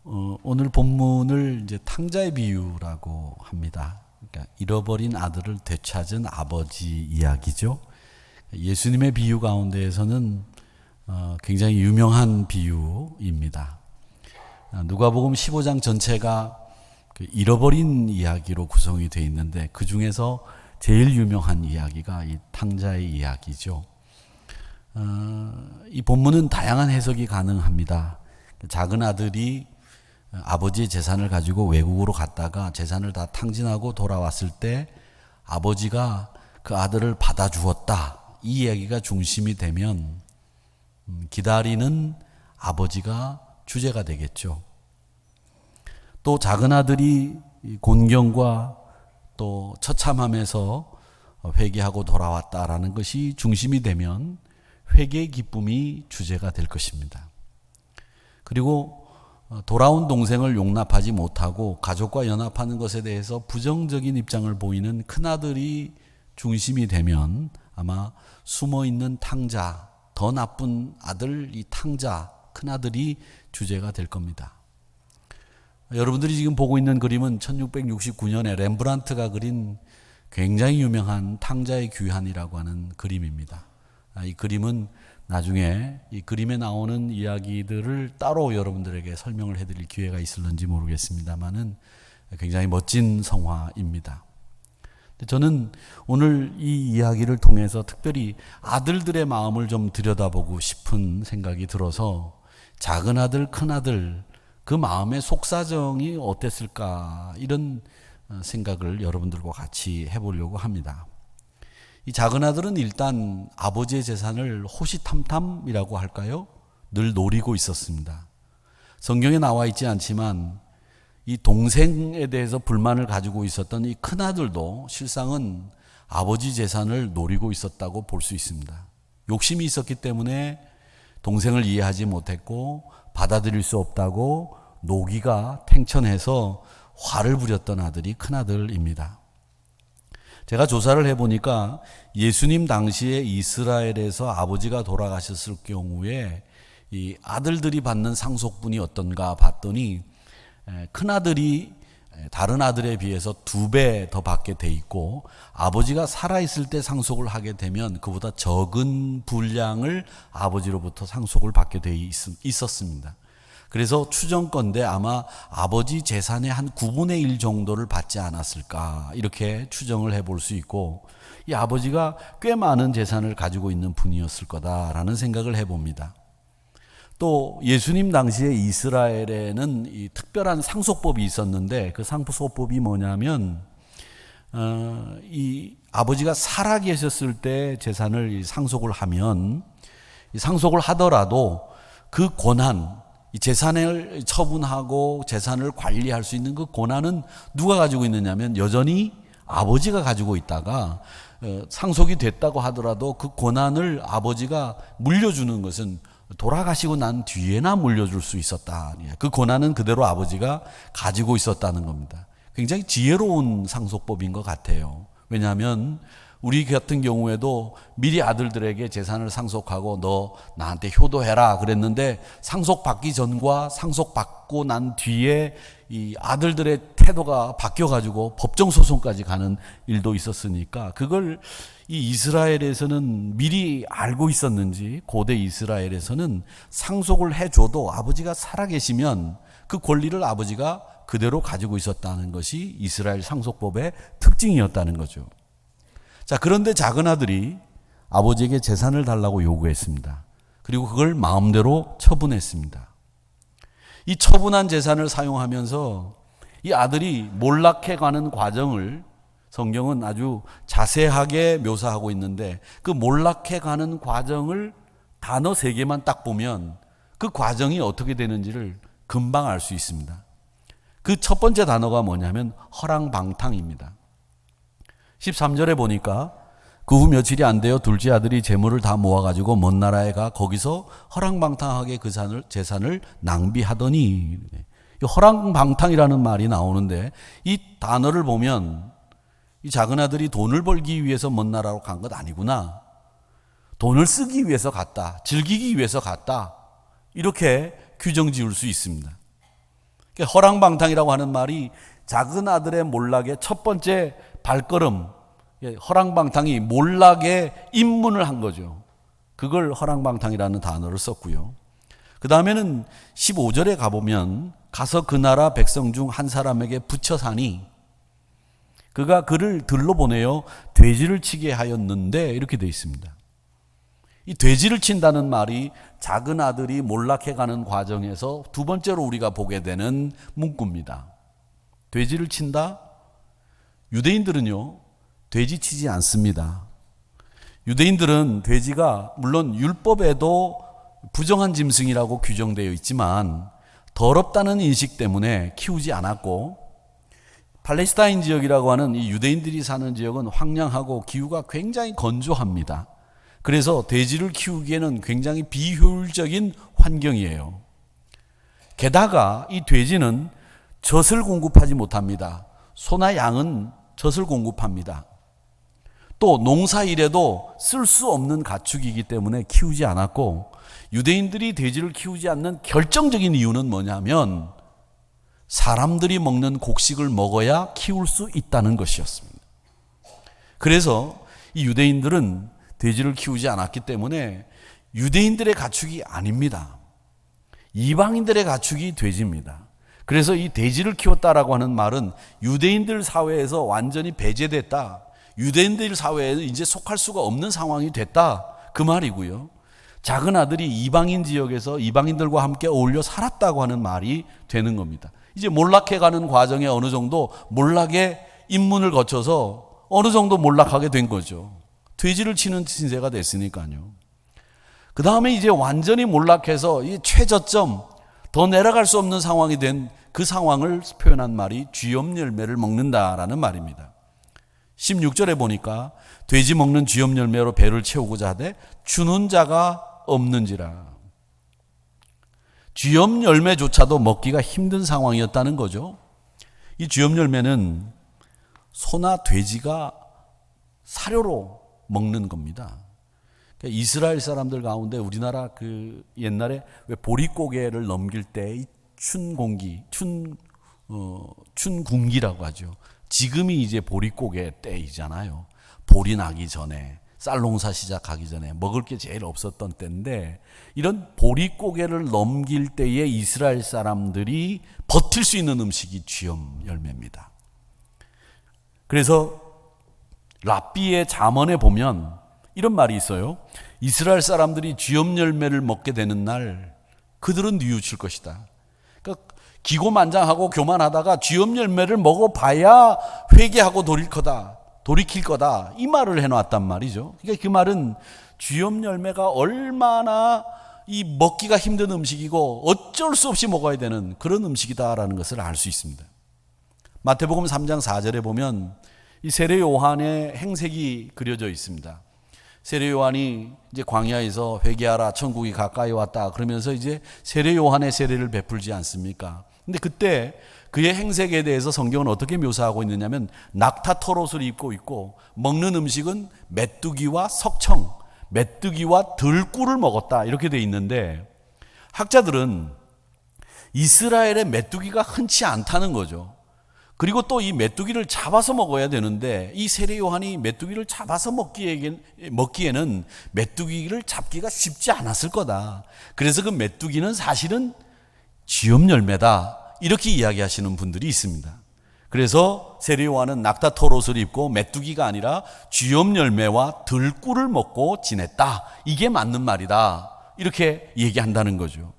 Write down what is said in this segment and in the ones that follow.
오늘 본문을 이제 탕자의 비유라고 합니다. 그러니까 잃어버린 아들을 되찾은 아버지 이야기죠. 예수님의 비유 가운데에서는 굉장히 유명한 비유입니다. 누가복음 15장 전체가 그 잃어버린 이야기로 구성이 되어 있는데 그 중에서 제일 유명한 이야기가 이 탕자의 이야기죠. 이 본문은 다양한 해석이 가능합니다. 작은 아들이 아버지의 재산을 가지고 외국으로 갔다가 재산을 다 탕진하고 돌아왔을 때 아버지가 그 아들을 받아주었다. 이 이야기가 중심이 되면 기다리는 아버지가 주제가 되겠죠. 또 작은 아들이 곤경과 또 처참함에서 회개하고 돌아왔다라는 것이 중심이 되면 회개의 기쁨이 주제가 될 것입니다. 그리고 돌아온 동생을 용납하지 못하고 가족과 연합하는 것에 대해서 부정적인 입장을 보이는 큰아들이 중심이 되면 아마 숨어있는 탕자, 더 나쁜 아들 이 탕자, 큰아들이 주제가 될 겁니다. 여러분들이 지금 보고 있는 그림은 1669년에 렘브란트가 그린 굉장히 유명한 탕자의 귀환이라고 하는 그림입니다. 이 그림은 나중에 이 그림에 나오는 이야기들을 따로 여러분들에게 설명을 해드릴 기회가 있을런지 모르겠습니다만은 굉장히 멋진 성화입니다. 저는 오늘 이 이야기를 통해서 특별히 아들들의 마음을 좀 들여다보고 싶은 생각이 들어서 작은 아들, 큰 아들 그 마음의 속사정이 어땠을까 이런 생각을 여러분들과 같이 해보려고 합니다. 이 작은 아들은 일단 아버지의 재산을 호시탐탐이라고 할까요? 늘 노리고 있었습니다. 성경에 나와 있지 않지만 이 동생에 대해서 불만을 가지고 있었던 이 큰아들도 실상은 아버지 재산을 노리고 있었다고 볼 수 있습니다. 욕심이 있었기 때문에 동생을 이해하지 못했고 받아들일 수 없다고 노기가 팽천해서 화를 부렸던 아들이 큰아들입니다. 제가 조사를 해보니까 예수님 당시에 이스라엘에서 아버지가 돌아가셨을 경우에 이 아들들이 받는 상속분이 어떤가 봤더니 큰아들이 다른 아들에 비해서 2배 더 받게 돼 있고 아버지가 살아있을 때 상속을 하게 되면 그보다 적은 분량을 아버지로부터 상속을 받게 돼 있었습니다. 그래서 추정컨대 아마 아버지 재산의 한 9분의 1 정도를 받지 않았을까 이렇게 추정을 해볼 수 있고 이 아버지가 꽤 많은 재산을 가지고 있는 분이었을 거다라는 생각을 해봅니다. 또 예수님 당시에 이스라엘에는 이 특별한 상속법이 있었는데 그 상속법이 뭐냐면 이 아버지가 살아계셨을 때 재산을 상속을 하면 상속을 하더라도 그 권한 이 재산을 처분하고 재산을 관리할 수 있는 그 권한은 누가 가지고 있느냐면 여전히 아버지가 가지고 있다가 상속이 됐다고 하더라도 그 권한을 아버지가 물려주는 것은 돌아가시고 난 뒤에나 물려줄 수 있었다. 그 권한은 그대로 아버지가 가지고 있었다는 겁니다. 굉장히 지혜로운 상속법인 것 같아요. 왜냐하면 우리 같은 경우에도 미리 아들들에게 재산을 상속하고 너 나한테 효도해라 그랬는데 상속받기 전과 상속받고 난 뒤에 이 아들들의 태도가 바뀌어가지고 법정소송까지 가는 일도 있었으니까 그걸 이 이스라엘에서는 미리 알고 있었는지 고대 이스라엘에서는 상속을 해줘도 아버지가 살아계시면 그 권리를 아버지가 그대로 가지고 있었다는 것이 이스라엘 상속법의 특징이었다는 거죠. 자, 그런데 작은 아들이 아버지에게 재산을 달라고 요구했습니다. 그리고 그걸 마음대로 처분했습니다. 이 처분한 재산을 사용하면서 이 아들이 몰락해가는 과정을 성경은 아주 자세하게 묘사하고 있는데 그 몰락해가는 과정을 단어 3개만 딱 보면 그 과정이 어떻게 되는지를 금방 알 수 있습니다. 그 첫 번째 단어가 뭐냐면 허랑방탕입니다. 13절에 보니까 그 후 며칠이 안 되어 둘째 아들이 재물을 다 모아가지고 먼 나라에 가 거기서 허랑방탕하게 그 재산을 낭비하더니 이 허랑방탕이라는 말이 나오는데 이 단어를 보면 이 작은 아들이 돈을 벌기 위해서 먼 나라로 간 것 아니구나. 돈을 쓰기 위해서 갔다. 즐기기 위해서 갔다. 이렇게 규정 지을 수 있습니다. 허랑방탕이라고 하는 말이 작은 아들의 몰락의 첫 번째 발걸음, 허랑방탕이 몰락의 입문을 한 거죠. 그걸 허랑방탕이라는 단어를 썼고요. 그 다음에는 15절에 가보면 가서 그 나라 백성 중 한 사람에게 붙여 사니 그가 그를 들러 보내어 돼지를 치게 하였는데 이렇게 되어 있습니다. 이 돼지를 친다는 말이 작은 아들이 몰락해가는 과정에서 두 번째로 우리가 보게 되는 문구입니다. 돼지를 친다? 유대인들은요, 돼지 치지 않습니다. 유대인들은 돼지가 물론 율법에도 부정한 짐승이라고 규정되어 있지만 더럽다는 인식 때문에 키우지 않았고, 팔레스타인 지역이라고 하는 이 유대인들이 사는 지역은 황량하고 기후가 굉장히 건조합니다. 그래서 돼지를 키우기에는 굉장히 비효율적인 환경이에요. 게다가 이 돼지는 젖을 공급하지 못합니다. 소나 양은 젖을 공급합니다. 또 농사일에도 쓸 수 없는 가축이기 때문에 키우지 않았고, 유대인들이 돼지를 키우지 않는 결정적인 이유는 뭐냐면 사람들이 먹는 곡식을 먹어야 키울 수 있다는 것이었습니다. 그래서 이 유대인들은 돼지를 키우지 않았기 때문에 유대인들의 가축이 아닙니다. 이방인들의 가축이 돼지입니다. 그래서 이 돼지를 키웠다라고 하는 말은 유대인들 사회에서 완전히 배제됐다. 유대인들 사회에는 이제 속할 수가 없는 상황이 됐다. 그 말이고요. 작은 아들이 이방인 지역에서 이방인들과 함께 어울려 살았다고 하는 말이 되는 겁니다. 이제 몰락해가는 과정에 어느 정도 몰락의 입문을 거쳐서 어느 정도 몰락하게 된 거죠. 돼지를 치는 신세가 됐으니까요. 그 다음에 이제 완전히 몰락해서 이 최저점, 더 내려갈 수 없는 상황이 된 그 상황을 표현한 말이 쥐염 열매를 먹는다라는 말입니다. 16절에 보니까 돼지 먹는 쥐염 열매로 배를 채우고자 하되 주는 자가 없는지라. 쥐염 열매조차도 먹기가 힘든 상황이었다는 거죠. 이 쥐염 열매는 소나 돼지가 사료로 먹는 겁니다. 그러니까 이스라엘 사람들 가운데 우리나라 그 옛날에 왜 보릿고개를 넘길 때 춘공기, 춘궁기라고 하죠. 지금이 이제 보릿고개 때이잖아요. 볼이 나기 전에, 쌀 농사 시작하기 전에 먹을 게 제일 없었던 때인데, 이런 보릿고개를 넘길 때에 이스라엘 사람들이 버틸 수 있는 음식이 쥐염 열매입니다. 그래서 랍비의 잠언에 보면 이런 말이 있어요. 이스라엘 사람들이 쥐염 열매를 먹게 되는 날 그들은 뉘우칠 것이다. 그러니까 기고만장하고 교만하다가 쥐염 열매를 먹어봐야 회개하고 돌이킬 거다. 이 말을 해놨단 말이죠. 그러니까 그 말은 쥐염 열매가 얼마나 이 먹기가 힘든 음식이고 어쩔 수 없이 먹어야 되는 그런 음식이다라는 것을 알 수 있습니다. 마태복음 3장 4절에 보면 이 세례 요한의 행색이 그려져 있습니다. 세례 요한이 이제 광야에서 회개하라 천국이 가까이 왔다 그러면서 이제 세례 요한의 세례를 베풀지 않습니까? 근데 그때 그의 행색에 대해서 성경은 어떻게 묘사하고 있느냐면 낙타털옷을 입고 있고 먹는 음식은 메뚜기와 석청, 메뚜기와 들꿀을 먹었다 이렇게 돼 있는데, 학자들은 이스라엘의 메뚜기가 흔치 않다는 거죠. 그리고 또 이 메뚜기를 잡아서 먹어야 되는데 이 세례 요한이 메뚜기를 잡아서 먹기에는 메뚜기를 잡기가 쉽지 않았을 거다. 그래서 그 메뚜기는 사실은 쥐염 열매다 이렇게 이야기하시는 분들이 있습니다. 그래서 세례 요한은 낙타털옷을 입고 메뚜기가 아니라 쥐염 열매와 들꿀을 먹고 지냈다. 이게 맞는 말이다. 이렇게 얘기한다는 거죠.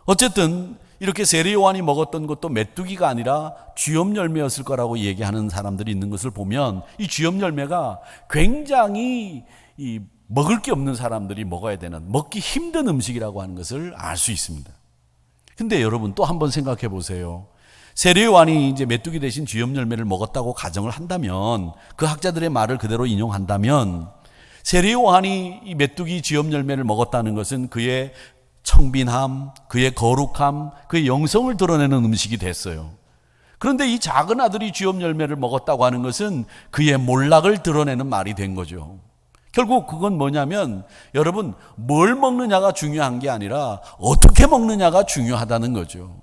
어쨌든 이렇게 세례 요한이 먹었던 것도 메뚜기가 아니라 쥐염 열매였을 거라고 얘기하는 사람들이 있는 것을 보면 이 쥐염 열매가 굉장히 이 먹을 게 없는 사람들이 먹어야 되는 먹기 힘든 음식이라고 하는 것을 알 수 있습니다. 근데 여러분 또 한번 생각해 보세요. 세례 요한이 이제 메뚜기 대신 쥐염 열매를 먹었다고 가정을 한다면, 그 학자들의 말을 그대로 인용한다면 세례 요한이 이 메뚜기 쥐염 열매를 먹었다는 것은 그의 청빈함, 그의 거룩함, 그의 영성을 드러내는 음식이 됐어요. 그런데 이 작은 아들이 쥐염 열매를 먹었다고 하는 것은 그의 몰락을 드러내는 말이 된 거죠. 결국 그건 뭐냐면 여러분, 뭘 먹느냐가 중요한 게 아니라 어떻게 먹느냐가 중요하다는 거죠.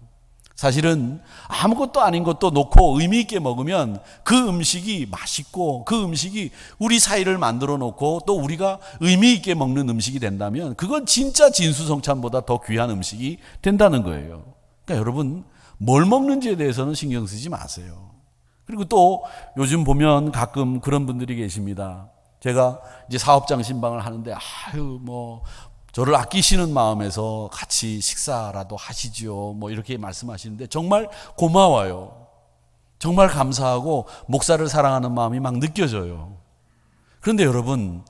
사실은 아무것도 아닌 것도 놓고 의미 있게 먹으면 그 음식이 맛있고 그 음식이 우리 사이를 만들어 놓고 또 우리가 의미 있게 먹는 음식이 된다면 그건 진짜 진수성찬보다 더 귀한 음식이 된다는 거예요. 그러니까 여러분 뭘 먹는지에 대해서는 신경 쓰지 마세요. 그리고 또 요즘 보면 가끔 그런 분들이 계십니다. 제가 이제 사업장 신방을 하는데 저를 아끼시는 마음에서 같이 식사라도 하시지요. 이렇게 말씀하시는데 정말 고마워요. 정말 감사하고 목사를 사랑하는 마음이 막 느껴져요. 그런데 여러분,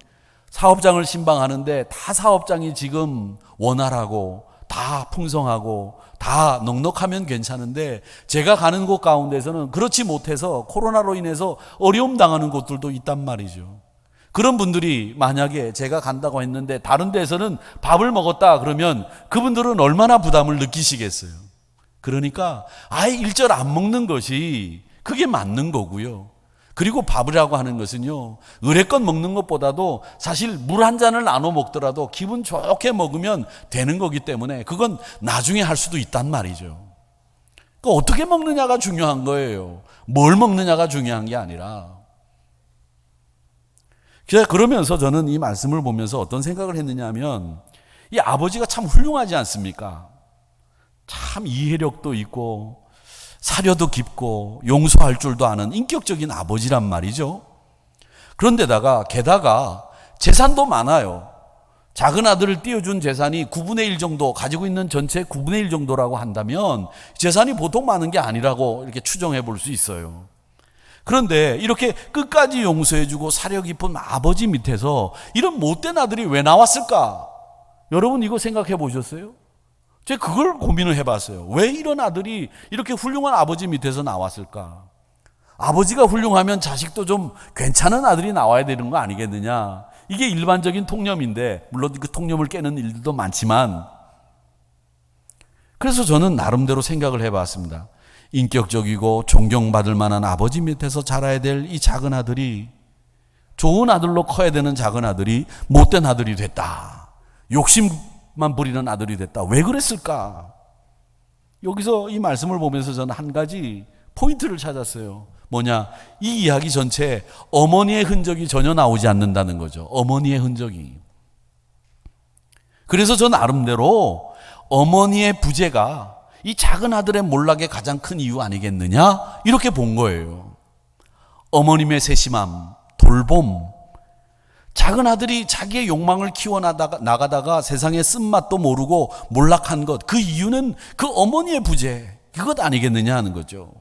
사업장을 신방하는데 다 사업장이 지금 원활하고 다 풍성하고 다 넉넉하면 괜찮은데 제가 가는 곳 가운데서는 그렇지 못해서 코로나로 인해서 어려움 당하는 곳들도 있단 말이죠. 그런 분들이 만약에 제가 간다고 했는데 다른 데서는 밥을 먹었다 그러면 그분들은 얼마나 부담을 느끼시겠어요. 그러니까 아예 일절 안 먹는 것이 그게 맞는 거고요. 그리고 밥이라고 하는 것은요, 의례껏 먹는 것보다도 사실 물 한 잔을 나눠 먹더라도 기분 좋게 먹으면 되는 거기 때문에 그건 나중에 할 수도 있단 말이죠. 그러니까 어떻게 먹느냐가 중요한 거예요. 뭘 먹느냐가 중요한 게 아니라. 그러면서 저는 이 말씀을 보면서 어떤 생각을 했느냐 하면 이 아버지가 참 훌륭하지 않습니까? 참 이해력도 있고 사려도 깊고 용서할 줄도 아는 인격적인 아버지란 말이죠. 그런데다가 게다가 재산도 많아요. 작은 아들을 띄워준 재산이 9분의 1 정도, 가지고 있는 전체 9분의 1 정도라고 한다면 재산이 보통 많은 게 아니라고 이렇게 추정해 볼 수 있어요. 그런데 이렇게 끝까지 용서해주고 사려 깊은 아버지 밑에서 이런 못된 아들이 왜 나왔을까? 여러분 이거 생각해 보셨어요? 제가 그걸 고민을 해봤어요. 왜 이런 아들이 이렇게 훌륭한 아버지 밑에서 나왔을까? 아버지가 훌륭하면 자식도 좀 괜찮은 아들이 나와야 되는 거 아니겠느냐? 이게 일반적인 통념인데 물론 그 통념을 깨는 일들도 많지만 그래서 저는 나름대로 생각을 해봤습니다. 인격적이고 존경받을 만한 아버지 밑에서 자라야 될 이 작은 아들이 좋은 아들로 커야 되는 작은 아들이 못된 아들이 됐다. 욕심만 부리는 아들이 됐다. 왜 그랬을까? 여기서 이 말씀을 보면서 저는 한 가지 포인트를 찾았어요. 뭐냐? 이 이야기 전체에 어머니의 흔적이 전혀 나오지 않는다는 거죠. 어머니의 흔적이. 그래서 저 나름대로 어머니의 부재가 이 작은 아들의 몰락의 가장 큰 이유 아니겠느냐? 이렇게 본 거예요. 어머님의 세심함, 돌봄. 작은 아들이 자기의 욕망을 키워나가다가 세상의 쓴맛도 모르고 몰락한 것. 그 이유는 그 어머니의 부재. 그것 아니겠느냐 하는 거죠.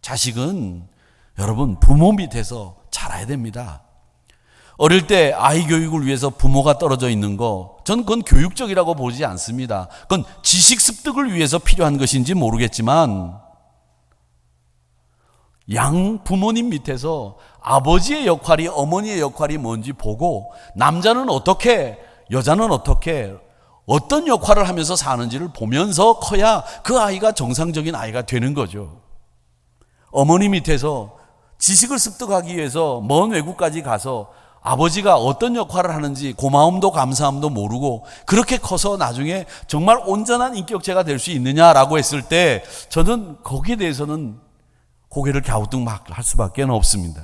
자식은 여러분 부모 밑에서 자라야 됩니다. 어릴 때 아이 교육을 위해서 부모가 떨어져 있는 거, 전 그건 교육적이라고 보지 않습니다. 그건 지식 습득을 위해서 필요한 것인지 모르겠지만 양 부모님 밑에서 아버지의 역할이 어머니의 역할이 뭔지 보고 남자는 어떻게 여자는 어떻게 어떤 역할을 하면서 사는지를 보면서 커야 그 아이가 정상적인 아이가 되는 거죠. 어머니 밑에서 지식을 습득하기 위해서 먼 외국까지 가서 아버지가 어떤 역할을 하는지 고마움도 감사함도 모르고 그렇게 커서 나중에 정말 온전한 인격체가 될 수 있느냐라고 했을 때 저는 거기에 대해서는 고개를 갸우뚱할 수밖에 없습니다.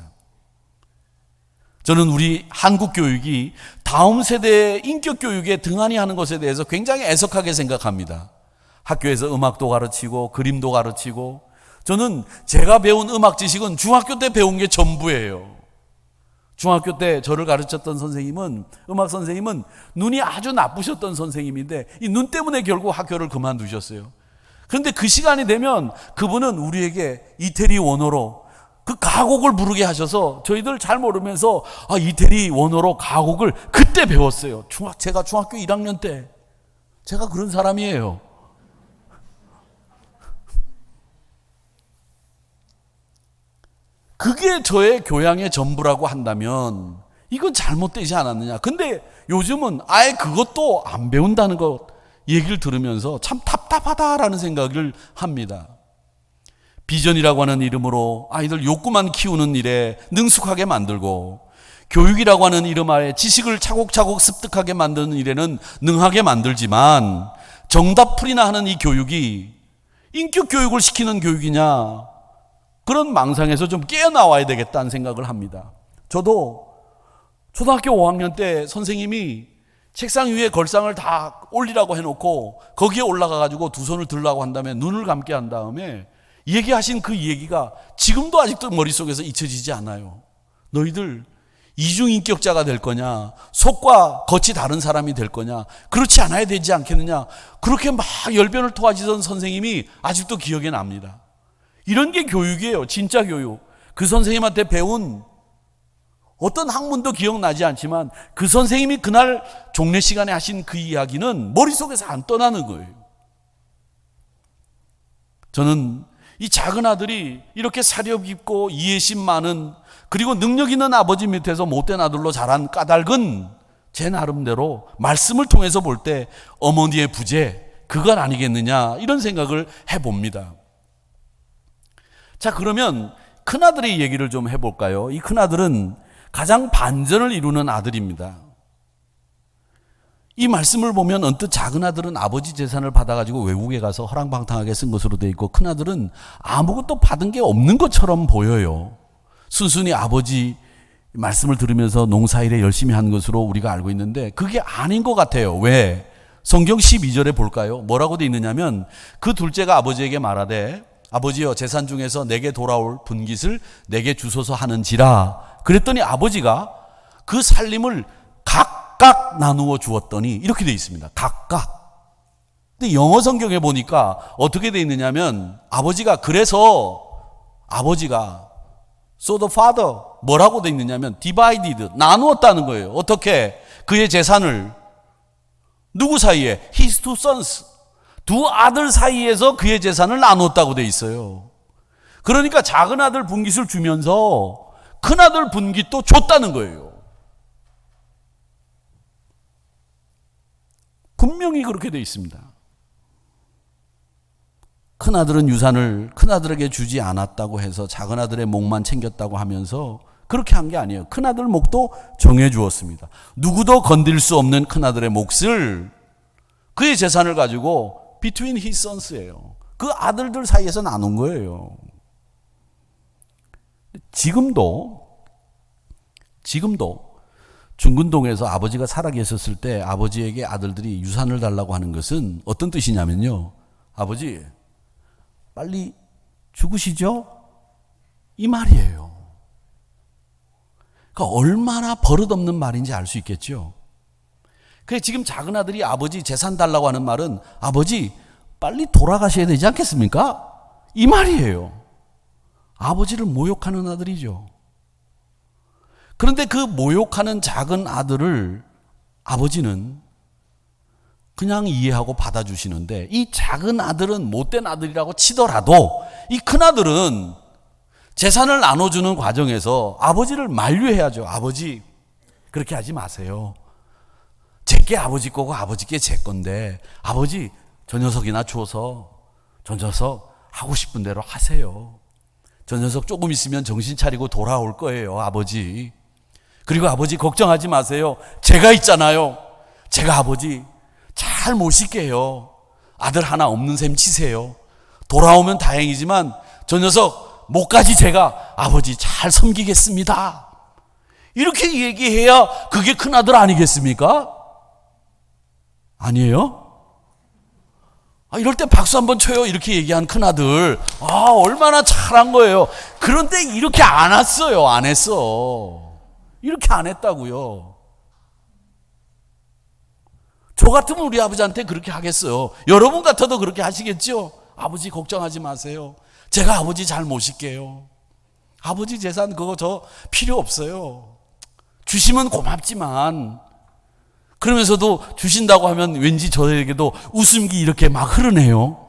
저는 우리 한국 교육이 다음 세대의 인격 교육에 등한히 하는 것에 대해서 굉장히 애석하게 생각합니다. 학교에서 음악도 가르치고 그림도 가르치고 저는 제가 배운 음악 지식은 중학교 때 배운 게 전부예요. 중학교 때 저를 가르쳤던 선생님은 음악 선생님은 눈이 아주 나쁘셨던 선생님인데 이 눈 때문에 결국 학교를 그만두셨어요. 그런데 그 시간이 되면 그분은 우리에게 이태리 원어로 그 가곡을 부르게 하셔서 저희들 잘 모르면서 이태리 원어로 가곡을 그때 배웠어요. 제가 중학교 1학년 때 제가 그런 사람이에요. 그게 저의 교양의 전부라고 한다면 이건 잘못되지 않았느냐. 근데 요즘은 아예 그것도 안 배운다는 것 얘기를 들으면서 참 답답하다라는 생각을 합니다. 비전이라고 하는 이름으로 아이들 욕구만 키우는 일에 능숙하게 만들고 교육이라고 하는 이름 아래 지식을 차곡차곡 습득하게 만드는 일에는 능하게 만들지만 정답풀이나 하는 이 교육이 인격 교육을 시키는 교육이냐? 그런 망상에서 좀 깨어나와야 되겠다는 생각을 합니다. 저도 초등학교 5학년 때 선생님이 책상 위에 걸상을 다 올리라고 해놓고 거기에 올라가가지고 두 손을 들라고 한 다음에 눈을 감게 한 다음에 얘기하신 그 얘기가 지금도 아직도 머릿속에서 잊혀지지 않아요. 너희들 이중인격자가 될 거냐, 속과 겉이 다른 사람이 될 거냐, 그렇지 않아야 되지 않겠느냐, 그렇게 막 열변을 토하시던 선생님이 아직도 기억에 납니다. 이런 게 교육이에요. 진짜 교육. 그 선생님한테 배운 어떤 학문도 기억나지 않지만 그 선생님이 그날 종례 시간에 하신 그 이야기는 머릿속에서 안 떠나는 거예요. 저는 이 작은 아들이 이렇게 사려 깊고 이해심 많은, 그리고 능력 있는 아버지 밑에서 못된 아들로 자란 까닭은 제 나름대로 말씀을 통해서 볼 때 어머니의 부재, 그건 아니겠느냐, 이런 생각을 해봅니다. 자, 그러면 큰아들의 얘기를 좀 해볼까요? 이 큰아들은 가장 반전을 이루는 아들입니다. 이 말씀을 보면 언뜻 작은 아들은 아버지 재산을 받아가지고 외국에 가서 허랑방탕하게 쓴 것으로 되어 있고, 큰아들은 아무것도 받은 게 없는 것처럼 보여요. 순순히 아버지 말씀을 들으면서 농사일에 열심히 한 것으로 우리가 알고 있는데 그게 아닌 것 같아요. 왜? 성경 12절에 볼까요? 뭐라고 되어 있느냐면, 그 둘째가 아버지에게 말하되 아버지여, 재산 중에서 내게 돌아올 분깃을 내게 주소서 하는지라. 그랬더니 아버지가 그 살림을 각각 나누어 주었더니, 이렇게 되어 있습니다. 각각. 근데 영어 성경에 보니까 어떻게 되어 있느냐면, 아버지가 so the father 뭐라고 되어 있느냐면 divided, 나누었다는 거예요. 어떻게? 그의 재산을 누구 사이에? his two sons, 두 아들 사이에서 그의 재산을 나누었다고 되어 있어요. 그러니까 작은 아들 분깃을 주면서 큰 아들 분깃도 줬다는 거예요. 분명히 그렇게 되어 있습니다. 큰아들은 유산을 큰아들에게 주지 않았다고 해서 작은아들의 목만 챙겼다고 하면서 그렇게 한 게 아니에요. 큰아들 목도 정해 주었습니다. 누구도 건들 수 없는 큰아들의 몫을, 그의 재산을 가지고 between his sons예요. 그 아들들 사이에서 나눈 거예요. 지금도 중근동에서 아버지가 살아 계셨을 때 아버지에게 아들들이 유산을 달라고 하는 것은 어떤 뜻이냐면요, 아버지 빨리 죽으시죠? 이 말이에요. 그러니까 얼마나 버릇없는 말인지 알 수 있겠죠. 그래, 지금 작은 아들이 아버지 재산 달라고 하는 말은 아버지 빨리 돌아가셔야 되지 않겠습니까? 이 말이에요. 아버지를 모욕하는 아들이죠. 그런데 그 모욕하는 작은 아들을 아버지는 그냥 이해하고 받아주시는데, 이 작은 아들은 못된 아들이라고 치더라도 이 큰 아들은 재산을 나눠주는 과정에서 아버지를 만류해야죠. 아버지 그렇게 하지 마세요. 제게 아버지 거고 아버지께 제 건데 아버지 저 녀석이나 줘서 저 녀석 하고 싶은 대로 하세요. 저 녀석 조금 있으면 정신 차리고 돌아올 거예요, 아버지. 그리고 아버지 걱정하지 마세요. 제가 있잖아요. 제가 아버지 잘 모실게요. 아들 하나 없는 셈 치세요. 돌아오면 다행이지만 저 녀석 목까지 제가 아버지 잘 섬기겠습니다. 이렇게 얘기해야 그게 큰아들 아니겠습니까? 아니에요? 이럴 때 박수 한번 쳐요. 이렇게 얘기한 큰아들, 얼마나 잘한 거예요. 그런데 이렇게 안 했어요. 안 했어. 이렇게 안 했다고요. 저 같으면 우리 아버지한테 그렇게 하겠어요. 여러분 같아도 그렇게 하시겠죠? 아버지 걱정하지 마세요. 제가 아버지 잘 모실게요. 아버지 재산 그거 저 필요 없어요. 주시면 고맙지만, 그러면서도 주신다고 하면 왠지 저에게도 웃음기 이렇게 막 흐르네요.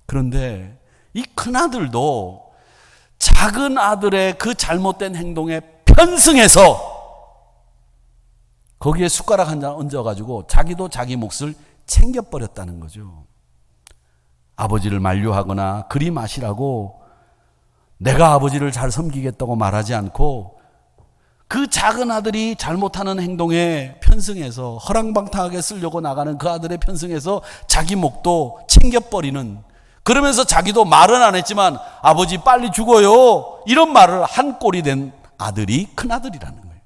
그런데 이 큰아들도 작은 아들의 그 잘못된 행동에 편승해서 거기에 숟가락 한 잔 얹어가지고 자기도 자기 몫을 챙겨버렸다는 거죠. 아버지를 만류하거나 그리 마시라고 내가 아버지를 잘 섬기겠다고 말하지 않고 그 작은 아들이 잘못하는 행동에 편승해서 허랑방탕하게 쓰려고 나가는 그 아들의 편승해서 자기 목도 챙겨버리는, 그러면서 자기도 말은 안 했지만 아버지 빨리 죽어요 이런 말을 한 꼴이 된 아들이 큰아들이라는 거예요.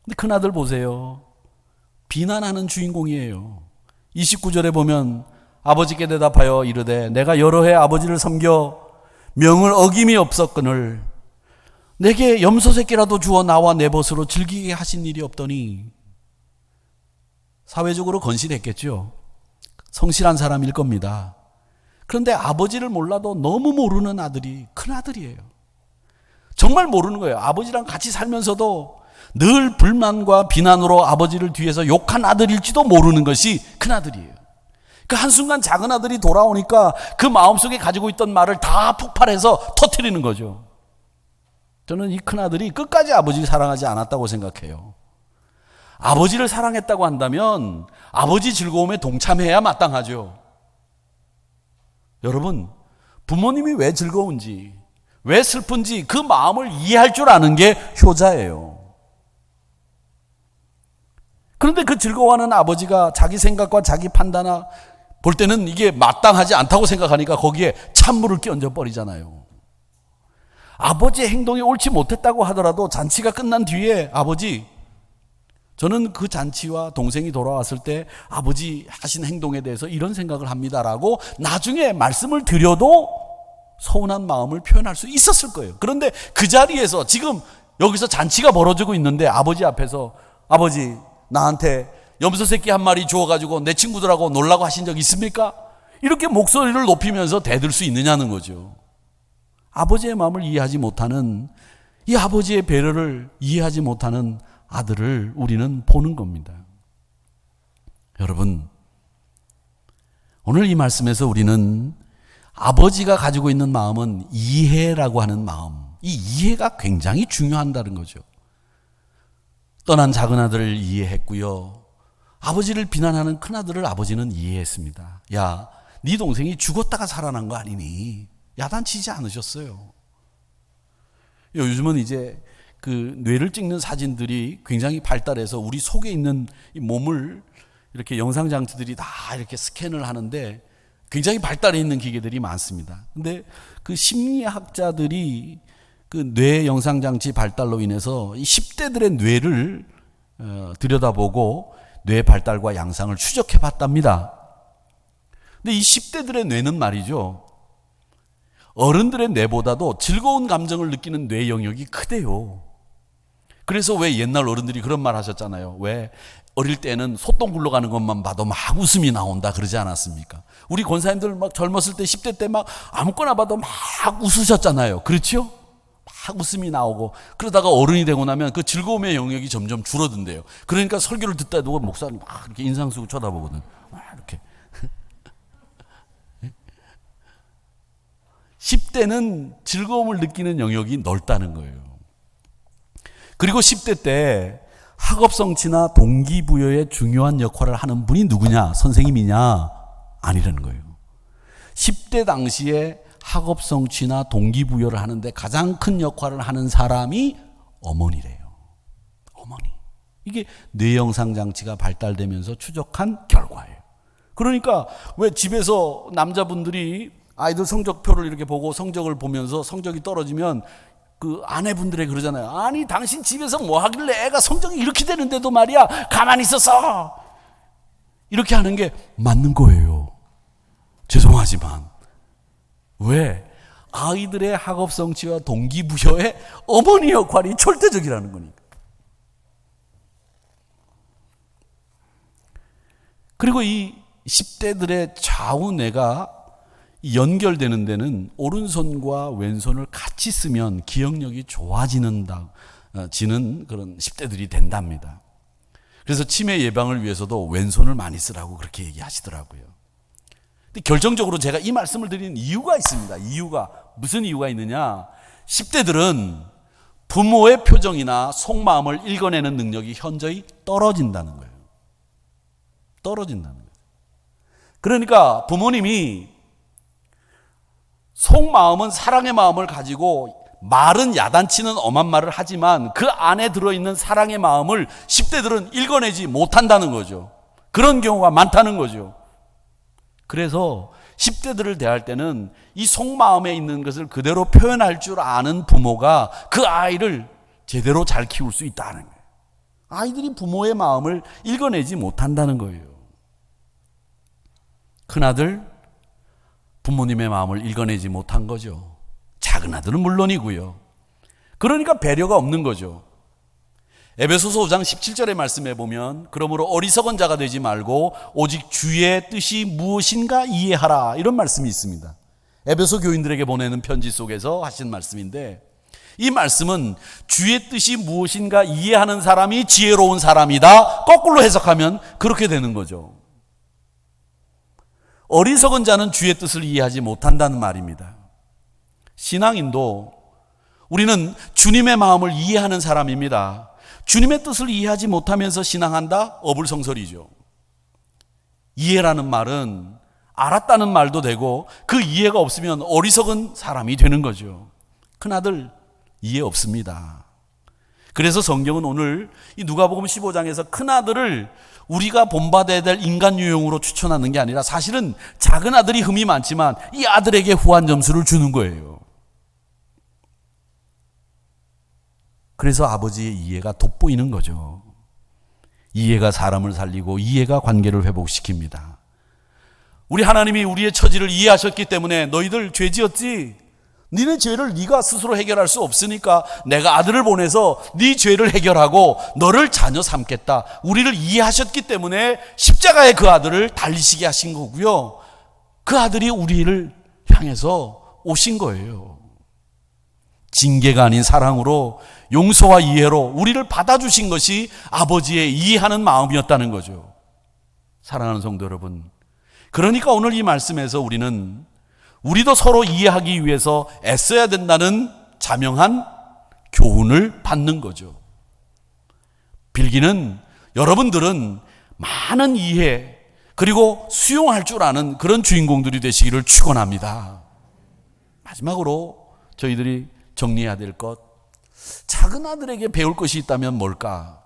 근데 큰아들 보세요. 비난하는 주인공이에요. 29절에 보면 아버지께 대답하여 이르되 내가 여러 해 아버지를 섬겨 명을 어김이 없었거늘 내게 염소 새끼라도 주어 나와 내 벗으로 즐기게 하신 일이 없더니. 사회적으로 건실했겠죠. 성실한 사람일 겁니다. 그런데 아버지를 몰라도 너무 모르는 아들이 큰아들이에요. 정말 모르는 거예요. 아버지랑 같이 살면서도 늘 불만과 비난으로 아버지를 뒤에서 욕한 아들일지도 모르는 것이 큰아들이에요. 그 한순간 작은 아들이 돌아오니까 그 마음속에 가지고 있던 말을 다 폭발해서 터뜨리는 거죠. 저는 이 큰아들이 끝까지 아버지를 사랑하지 않았다고 생각해요. 아버지를 사랑했다고 한다면 아버지 즐거움에 동참해야 마땅하죠. 여러분, 부모님이 왜 즐거운지, 왜 슬픈지 그 마음을 이해할 줄 아는 게 효자예요. 그런데 그 즐거워하는 아버지가 자기 생각과 자기 판단을 볼 때는 이게 마땅하지 않다고 생각하니까 거기에 찬물을 끼얹어 버리잖아요. 아버지의 행동이 옳지 못했다고 하더라도 잔치가 끝난 뒤에 아버지, 저는 그 잔치와 동생이 돌아왔을 때 아버지 하신 행동에 대해서 이런 생각을 합니다라고 나중에 말씀을 드려도 서운한 마음을 표현할 수 있었을 거예요. 그런데 그 자리에서 지금 여기서 잔치가 벌어지고 있는데 아버지 앞에서 아버지 나한테 염소 새끼 한 마리 주워가지고 내 친구들하고 놀라고 하신 적 있습니까? 이렇게 목소리를 높이면서 대들 수 있느냐는 거죠. 아버지의 마음을 이해하지 못하는, 이 아버지의 배려를 이해하지 못하는 아들을 우리는 보는 겁니다. 여러분, 오늘 이 말씀에서 우리는 아버지가 가지고 있는 마음은 이해라고 하는 마음, 이 이해가 굉장히 중요하다는 거죠. 떠난 작은 아들을 이해했고요. 아버지를 비난하는 큰아들을 아버지는 이해했습니다. 야, 네 동생이 죽었다가 살아난 거 아니니? 야단치지 않으셨어요. 요즘은 이제 그 뇌를 찍는 사진들이 굉장히 발달해서 우리 속에 있는 이 몸을 이렇게 영상 장치들이 다 이렇게 스캔을 하는데 굉장히 발달해 있는 기계들이 많습니다. 근데 그 심리학자들이 그 뇌 영상 장치 발달로 인해서 이 10대들의 뇌를 들여다보고 뇌 발달과 양상을 추적해 봤답니다. 근데 이 10대들의 뇌는 말이죠, 어른들의 뇌보다도 즐거운 감정을 느끼는 뇌 영역이 크대요. 그래서 왜 옛날 어른들이 그런 말 하셨잖아요. 왜 어릴 때는 소똥 굴러가는 것만 봐도 막 웃음이 나온다 그러지 않았습니까? 우리 권사님들 막 젊었을 때 10대 때 막 아무거나 봐도 막 웃으셨잖아요. 그렇죠? 막 웃음이 나오고 그러다가 어른이 되고 나면 그 즐거움의 영역이 점점 줄어든대요. 그러니까 설교를 듣다 보고 목사님 막 이렇게 인상 쓰고 쳐다보거든. 막 이렇게. 10대는 즐거움을 느끼는 영역이 넓다는 거예요. 그리고 10대 때 학업 성취나 동기부여에 중요한 역할을 하는 분이 누구냐? 선생님이냐? 아니라는 거예요. 10대 당시에 학업 성취나 동기부여를 하는데 가장 큰 역할을 하는 사람이 어머니래요. 어머니. 이게 뇌영상 장치가 발달되면서 추적한 결과예요. 그러니까 왜 집에서 남자분들이 아이들 성적표를 이렇게 보고 성적을 보면서 성적이 떨어지면 그 아내분들에 그러잖아요. 아니 당신 집에서 뭐 하길래 애가 성적이 이렇게 되는데도 말이야 가만히 있었어. 이렇게 하는 게 맞는 거예요. 죄송하지만. 왜? 아이들의 학업 성취와 동기부여에 어머니 역할이 절대적이라는 거니까. 그리고 이 10대들의 좌우뇌가 연결되는 데는 오른손과 왼손을 같이 쓰면 기억력이 좋아지는 그런 10대들이 된답니다. 그래서 치매 예방을 위해서도 왼손을 많이 쓰라고 그렇게 얘기하시더라고요. 근데 결정적으로 제가 이 말씀을 드리는 이유가 있습니다. 무슨 이유가 있느냐? 10대들은 부모의 표정이나 속마음을 읽어내는 능력이 현저히 떨어진다는 거예요. 떨어진다는 거예요. 그러니까 부모님이 속마음은 사랑의 마음을 가지고 말은 야단치는 엄한 말을 하지만 그 안에 들어있는 사랑의 마음을 10대들은 읽어내지 못한다는 거죠. 그런 경우가 많다는 거죠. 그래서 10대들을 대할 때는 이 속마음에 있는 것을 그대로 표현할 줄 아는 부모가 그 아이를 제대로 잘 키울 수 있다는 거예요. 아이들이 부모의 마음을 읽어내지 못한다는 거예요. 큰아들, 부모님의 마음을 읽어내지 못한 거죠. 작은아들은 물론이고요. 그러니까 배려가 없는 거죠. 에베소서 5장 17절의 말씀에 보면 그러므로 어리석은 자가 되지 말고 오직 주의 뜻이 무엇인가 이해하라, 이런 말씀이 있습니다. 에베소 교인들에게 보내는 편지 속에서 하신 말씀인데, 이 말씀은 주의 뜻이 무엇인가 이해하는 사람이 지혜로운 사람이다, 거꾸로 해석하면 그렇게 되는 거죠. 어리석은 자는 주의 뜻을 이해하지 못한다는 말입니다. 신앙인도 우리는 주님의 마음을 이해하는 사람입니다. 주님의 뜻을 이해하지 못하면서 신앙한다? 어불성설이죠. 이해라는 말은 알았다는 말도 되고 그 이해가 없으면 어리석은 사람이 되는 거죠. 큰아들 이해 없습니다. 그래서 성경은 오늘 이 누가복음 15장에서 큰아들을 우리가 본받아야 될 인간 유형으로 추천하는 게 아니라 사실은 작은 아들이 흠이 많지만 이 아들에게 후한 점수를 주는 거예요. 그래서 아버지의 이해가 돋보이는 거죠. 이해가 사람을 살리고 이해가 관계를 회복시킵니다. 우리 하나님이 우리의 처지를 이해하셨기 때문에 너희들 죄 지었지? 니네 죄를 네가 스스로 해결할 수 없으니까 내가 아들을 보내서 네 죄를 해결하고 너를 자녀 삼겠다. 우리를 이해하셨기 때문에 십자가에 그 아들을 달리시게 하신 거고요. 그 아들이 우리를 향해서 오신 거예요. 징계가 아닌 사랑으로, 용서와 이해로 우리를 받아주신 것이 아버지의 이해하는 마음이었다는 거죠. 사랑하는 성도 여러분, 그러니까 오늘 이 말씀에서 우리도 서로 이해하기 위해서 애써야 된다는 자명한 교훈을 받는 거죠. 빌기는 여러분들은 많은 이해 그리고 수용할 줄 아는 그런 주인공들이 되시기를 축원합니다. 마지막으로 저희들이 정리해야 될 것, 작은 아들에게 배울 것이 있다면 뭘까?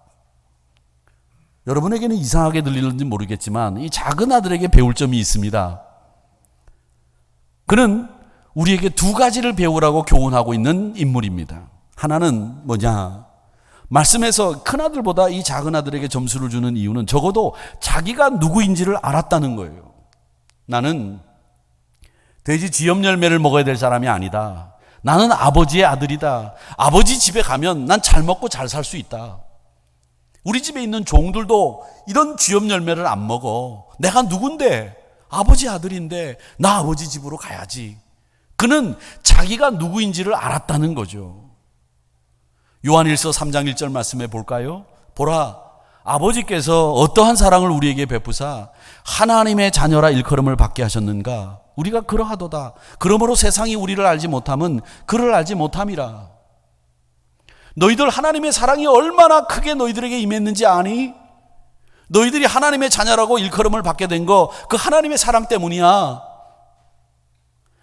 여러분에게는 이상하게 들리는지 모르겠지만 이 작은 아들에게 배울 점이 있습니다. 그는 우리에게 두 가지를 배우라고 교훈하고 있는 인물입니다. 하나는 뭐냐? 말씀에서 큰아들보다 이 작은 아들에게 점수를 주는 이유는 적어도 자기가 누구인지를 알았다는 거예요. 나는 돼지 쥐염 열매를 먹어야 될 사람이 아니다. 나는 아버지의 아들이다. 아버지 집에 가면 난 잘 먹고 잘 살 수 있다. 우리 집에 있는 종들도 이런 쥐염 열매를 안 먹어. 내가 누군데? 아버지 아들인데 나 아버지 집으로 가야지. 그는 자기가 누구인지를 알았다는 거죠. 요한일서 3장 1절 말씀해 볼까요? 보라, 아버지께서 어떠한 사랑을 우리에게 베푸사 하나님의 자녀라 일컬음을 받게 하셨는가? 우리가 그러하도다. 그러므로 세상이 우리를 알지 못함은 그를 알지 못함이라. 너희들 하나님의 사랑이 얼마나 크게 너희들에게 임했는지 아니? 너희들이 하나님의 자녀라고 일컬음을 받게 된 거 그 하나님의 사랑 때문이야.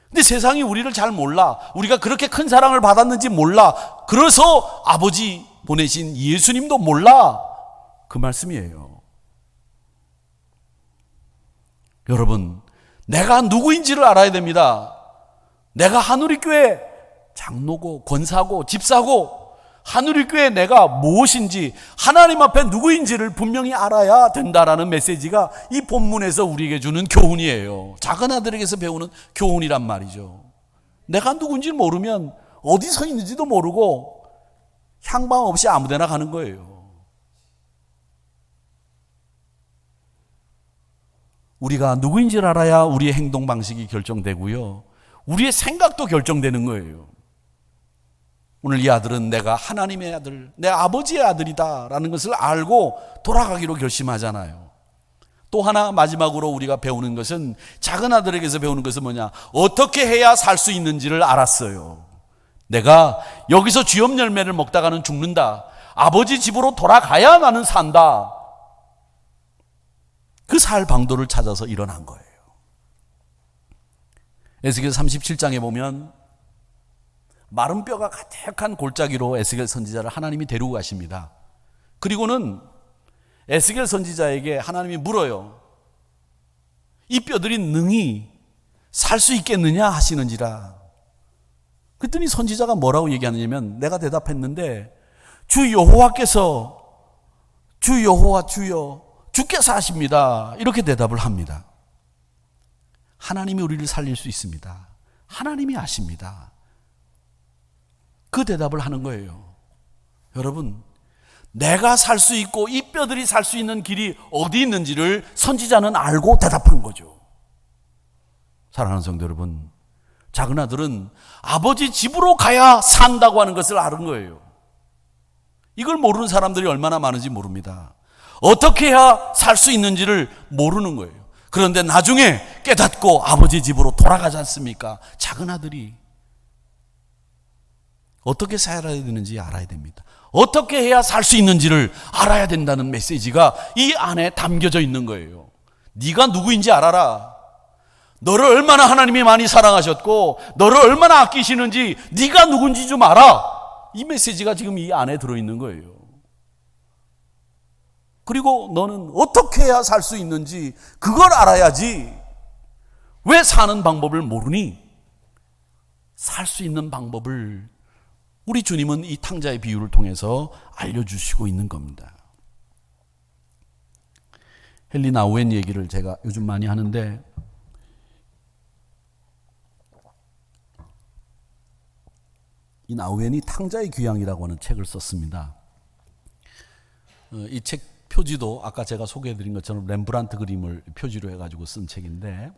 근데 세상이 우리를 잘 몰라. 우리가 그렇게 큰 사랑을 받았는지 몰라. 그래서 아버지 보내신 예수님도 몰라. 그 말씀이에요. 여러분, 내가 누구인지를 알아야 됩니다. 내가 한우리교회 장로고 권사고 집사고 한우리교회 내가 무엇인지 하나님 앞에 누구인지를 분명히 알아야 된다라는 메시지가 이 본문에서 우리에게 주는 교훈이에요. 작은 아들에게서 배우는 교훈이란 말이죠. 내가 누군지 모르면 어디서 있는지도 모르고 향방 없이 아무데나 가는 거예요. 우리가 누구인지를 알아야 우리의 행동 방식이 결정되고요. 우리의 생각도 결정되는 거예요. 오늘 이 아들은 내가 하나님의 아들, 내 아버지의 아들이다 라는 것을 알고 돌아가기로 결심하잖아요. 또 하나 마지막으로 우리가 배우는 것은, 작은 아들에게서 배우는 것은 뭐냐? 어떻게 해야 살 수 있는지를 알았어요. 내가 여기서 쥐염 열매를 먹다가는 죽는다. 아버지 집으로 돌아가야 나는 산다. 그 살 방도를 찾아서 일어난 거예요. 에스겔 37장에 보면 마른 뼈가 가득한 골짜기로 에스겔 선지자를 하나님이 데리고 가십니다. 그리고는 에스겔 선지자에게 하나님이 물어요. 이 뼈들이 능히 살 수 있겠느냐 하시는지라. 그랬더니 선지자가 뭐라고 얘기하느냐면, 내가 대답했는데 주 여호와께서 주 여호와 주여 주께서 하십니다, 이렇게 대답을 합니다. 하나님이 우리를 살릴 수 있습니다. 하나님이 아십니다. 그 대답을 하는 거예요. 여러분, 내가 살 수 있고 이 뼈들이 살 수 있는 길이 어디 있는지를 선지자는 알고 대답한 거죠. 사랑하는 성도 여러분, 작은 아들은 아버지 집으로 가야 산다고 하는 것을 아는 거예요. 이걸 모르는 사람들이 얼마나 많은지 모릅니다. 어떻게 해야 살 수 있는지를 모르는 거예요. 그런데 나중에 깨닫고 아버지 집으로 돌아가지 않습니까? 작은 아들이 어떻게 살아야 되는지 알아야 됩니다. 어떻게 해야 살 수 있는지를 알아야 된다는 메시지가 이 안에 담겨져 있는 거예요. 네가 누구인지 알아라. 너를 얼마나 하나님이 많이 사랑하셨고 너를 얼마나 아끼시는지 네가 누군지 좀 알아. 이 메시지가 지금 이 안에 들어있는 거예요. 그리고 너는 어떻게 해야 살 수 있는지 그걸 알아야지. 왜 사는 방법을 모르니? 살 수 있는 방법을 우리 주님은 이 탕자의 비유를 통해서 알려주시고 있는 겁니다. 헨리 나우엔 얘기를 제가 요즘 많이 하는데, 이 나우엔이 탕자의 귀향이라고 하는 책을 썼습니다. 이 책 표지도 아까 제가 소개해드린 것처럼 렘브란트 그림을 표지로 해가지고 쓴 책인데,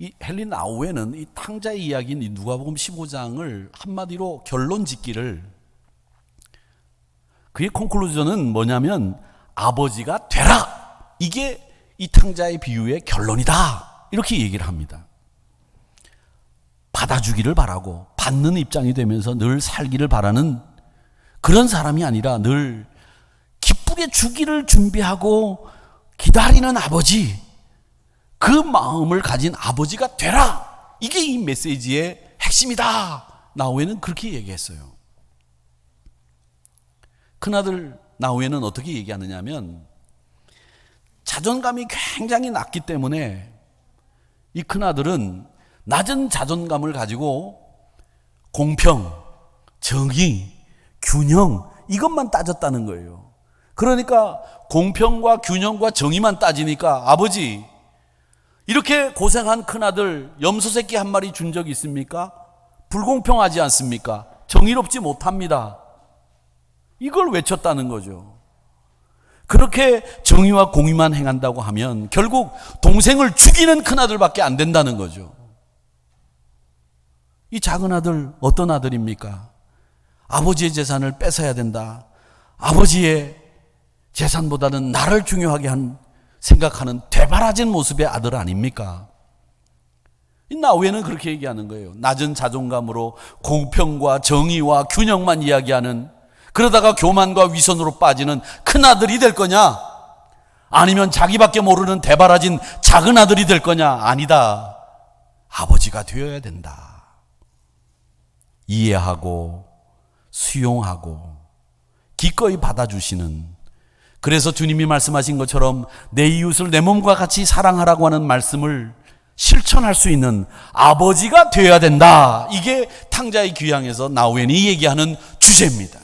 이 헨리 나우엔은 이 탕자의 이야기인 이 누가복음 15장을 한마디로 결론 짓기를, 그의 콘클루전은 뭐냐면 아버지가 되라, 이게 이 탕자의 비유의 결론이다, 이렇게 얘기를 합니다. 받아주기를 바라고 받는 입장이 되면서 늘 살기를 바라는 그런 사람이 아니라 늘 기쁘게 주기를 준비하고 기다리는 아버지, 그 마음을 가진 아버지가 되라, 이게 이 메시지의 핵심이다. 나우엔은 그렇게 얘기했어요. 큰아들 나우엔은 어떻게 얘기하느냐 하면, 자존감이 굉장히 낮기 때문에 이 큰아들은 낮은 자존감을 가지고 공평, 정의, 균형, 이것만 따졌다는 거예요. 그러니까 공평과 균형과 정의만 따지니까, 아버지 이렇게 고생한 큰아들 염소 새끼 한 마리 준 적이 있습니까? 불공평하지 않습니까? 정의롭지 못합니다. 이걸 외쳤다는 거죠. 그렇게 정의와 공의만 행한다고 하면 결국 동생을 죽이는 큰아들밖에 안 된다는 거죠. 이 작은 아들 어떤 아들입니까? 아버지의 재산을 뺏어야 된다, 아버지의 재산보다는 나를 중요하게 생각하는 되바라진 모습의 아들 아닙니까? 이 나우엔은 그렇게 얘기하는 거예요. 낮은 자존감으로 공평과 정의와 균형만 이야기하는, 그러다가 교만과 위선으로 빠지는 큰아들이 될 거냐? 아니면 자기밖에 모르는 되바라진 작은 아들이 될 거냐? 아니다. 아버지가 되어야 된다. 이해하고 수용하고 기꺼이 받아주시는, 그래서 주님이 말씀하신 것처럼 내 이웃을 내 몸과 같이 사랑하라고 하는 말씀을 실천할 수 있는 아버지가 되어야 된다. 이게 탕자의 귀향에서 나우엔이 얘기하는 주제입니다.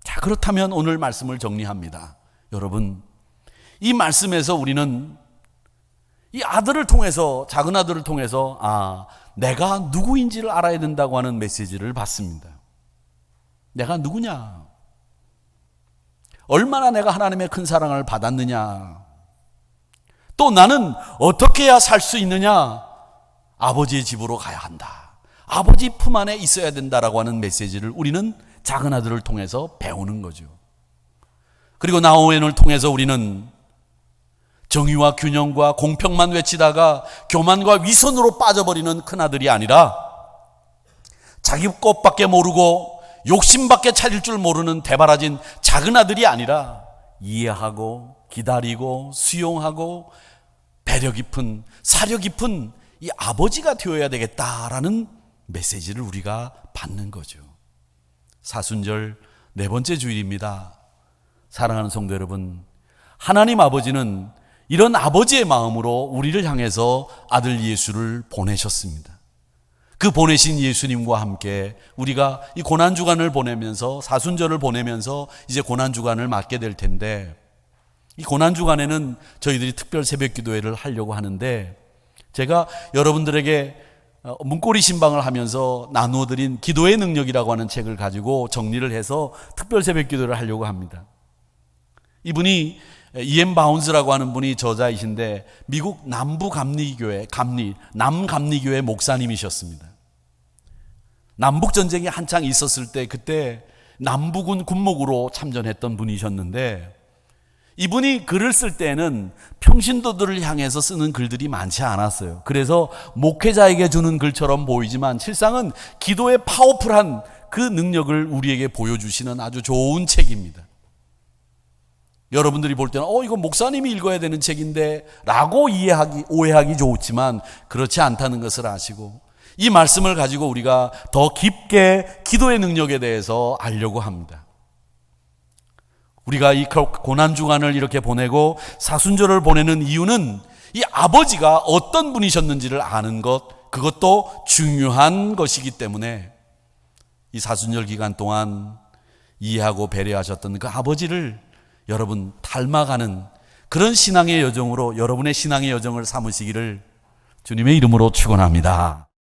자, 그렇다면 오늘 말씀을 정리합니다. 여러분, 이 말씀에서 우리는 이 아들을 통해서, 작은 아들을 통해서 내가 누구인지를 알아야 된다고 하는 메시지를 받습니다. 내가 누구냐? 얼마나 내가 하나님의 큰 사랑을 받았느냐? 또 나는 어떻게 해야 살 수 있느냐? 아버지의 집으로 가야 한다, 아버지 품 안에 있어야 된다라고 하는 메시지를 우리는 작은 아들을 통해서 배우는 거죠. 그리고 나우엔을 통해서 우리는 정의와 균형과 공평만 외치다가 교만과 위선으로 빠져버리는 큰아들이 아니라, 자기 것밖에 모르고 욕심밖에 차릴 줄 모르는 대바라진 작은 아들이 아니라, 이해하고 기다리고 수용하고 배려 깊은, 사려 깊은 이 아버지가 되어야 되겠다라는 메시지를 우리가 받는 거죠. 사순절 네 번째 주일입니다. 사랑하는 성도 여러분, 하나님 아버지는 이런 아버지의 마음으로 우리를 향해서 아들 예수를 보내셨습니다. 그 보내신 예수님과 함께 우리가 이 고난주간을 보내면서, 사순절을 보내면서 이제 고난주간을 맞게 될 텐데, 이 고난주간에는 저희들이 특별 새벽기도회를 하려고 하는데, 제가 여러분들에게 문고리 신방을 하면서 나누어드린 기도의 능력이라고 하는 책을 가지고 정리를 해서 특별 새벽기도를 하려고 합니다. 이분이 이엠 바운스라고 하는 분이 저자이신데, 미국 남부감리교회 남감리교회 목사님이셨습니다. 남북전쟁이 한창 있었을 때 그때 남북은 군목으로 참전했던 분이셨는데, 이분이 글을 쓸 때는 평신도들을 향해서 쓰는 글들이 많지 않았어요. 그래서 목회자에게 주는 글처럼 보이지만 실상은 기도의 파워풀한 그 능력을 우리에게 보여주시는 아주 좋은 책입니다. 여러분들이 볼 때는 이거 목사님이 읽어야 되는 책인데 라고 오해하기 좋지만 그렇지 않다는 것을 아시고, 이 말씀을 가지고 우리가 더 깊게 기도의 능력에 대해서 알려고 합니다. 우리가 이 고난주간을 이렇게 보내고 사순절을 보내는 이유는 이 아버지가 어떤 분이셨는지를 아는 것, 그것도 중요한 것이기 때문에 이 사순절 기간 동안 이해하고 배려하셨던 그 아버지를 여러분 닮아가는 그런 신앙의 여정으로 여러분의 신앙의 여정을 삼으시기를 주님의 이름으로 축원합니다.